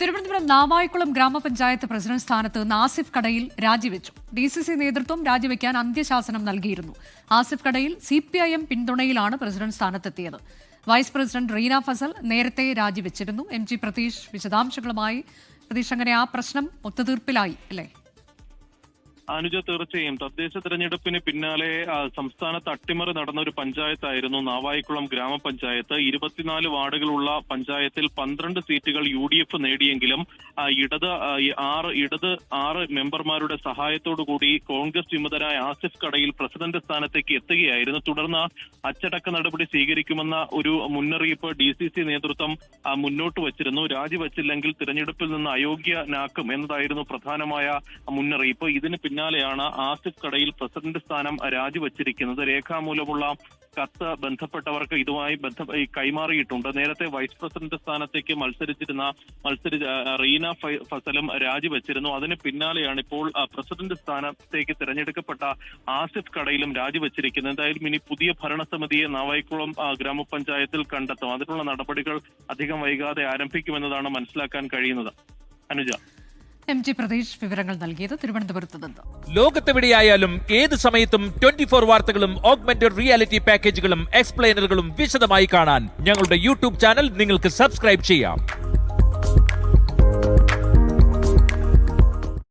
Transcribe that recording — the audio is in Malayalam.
തിരുവനന്തപുരം നാവായിക്കുളം ഗ്രാമപഞ്ചായത്ത് പ്രസിഡന്റ് സ്ഥാനത്ത് ആസിഫ് കടയിൽ രാജിവെച്ചു. DCC നേതൃത്വം രാജിവെക്കാൻ അന്ത്യശാസനം നൽകിയിരുന്നു. ആസിഫ് കടയിൽ CPIM പിന്തുണയിലാണ് പ്രസിഡന്റ് സ്ഥാനത്തെത്തിയത്. വൈസ് പ്രസിഡന്റ് റീന ഫസൽ നേരത്തെ രാജിവെച്ചിരുന്നു. MG പ്രതീഷ് വിശദാംശങ്ങളുമായി. പ്രതീഷ്, അങ്ങനെ ആ പ്രശ്നം ഒത്തുതീർപ്പിലായി അല്ലേ? അനുജ, തീർച്ചയായും തദ്ദേശ തെരഞ്ഞെടുപ്പിന് പിന്നാലെ സംസ്ഥാനത്ത് അട്ടിമറി നടന്ന ഒരു പഞ്ചായത്തായിരുന്നു നാവായിക്കുളം ഗ്രാമപഞ്ചായത്ത്. 24 വാർഡുകളുള്ള പഞ്ചായത്തിൽ 12 സീറ്റുകൾ UDF നേടിയെങ്കിലും ഇടത് 6 മെമ്പർമാരുടെ സഹായത്തോടുകൂടി കോൺഗ്രസ് വിമതനായ ആസിഫ് കടയിൽ പ്രസിഡന്റ് സ്ഥാനത്തേക്ക് എത്തുകയായിരുന്നു. തുടർന്ന് അച്ചടക്ക നടപടി സ്വീകരിക്കുമെന്ന ഒരു മുന്നറിയിപ്പ് DCC നേതൃത്വം മുന്നോട്ട് വച്ചിരുന്നു. രാജിവെച്ചില്ലെങ്കിൽ തിരഞ്ഞെടുപ്പിൽ നിന്ന് അയോഗ്യനാക്കും എന്നതായിരുന്നു പ്രധാനമായ മുന്നറിയിപ്പ്. ഇതിന് പിന്നാലെയാണ് ആസിഫ് കടയിൽ പ്രസിഡന്റ് സ്ഥാനം രാജിവെച്ചിരിക്കുന്നത്. രേഖാമൂലമുള്ള കത്ത് ബന്ധപ്പെട്ടവർക്ക് ഇതുമായി കൈമാറിയിട്ടുണ്ട്. നേരത്തെ വൈസ് പ്രസിഡന്റ് സ്ഥാനത്തേക്ക് മത്സരിച്ച റീന ഫസലും രാജിവെച്ചിരുന്നു. അതിന് പിന്നാലെയാണ് ഇപ്പോൾ പ്രസിഡന്റ് സ്ഥാനത്തേക്ക് തിരഞ്ഞെടുക്കപ്പെട്ട ആസിഫ് കടയിലും രാജിവെച്ചിരിക്കുന്നത്. എന്തായാലും ഇനി പുതിയ ഭരണസമിതിയെ നാവായിക്കുളം ഗ്രാമപഞ്ചായത്തിൽ കണ്ടെത്തും. അതിനുള്ള നടപടികൾ അധികം വൈകാതെ ആരംഭിക്കുമെന്നതാണ് മനസ്സിലാക്കാൻ കഴിയുന്നത്. അനുജ, MG പ്രതീഷ് വിവരങ്ങൾ നൽകിയത് തിരുവനന്തപുരത്ത് നിന്ന്. ലോകത്തെവിടെയായാലും ഏത് സമയത്തും 24 വാർത്തകളും ഓഗ്മെന്റഡ് റിയാലിറ്റി പാക്കേജുകളും എക്സ്പ്ലെയിനറുകളും വിശദമായി കാണാൻ ഞങ്ങളുടെ YouTube ചാനൽ നിങ്ങൾക്ക് സബ്സ്ക്രൈബ് ചെയ്യാം.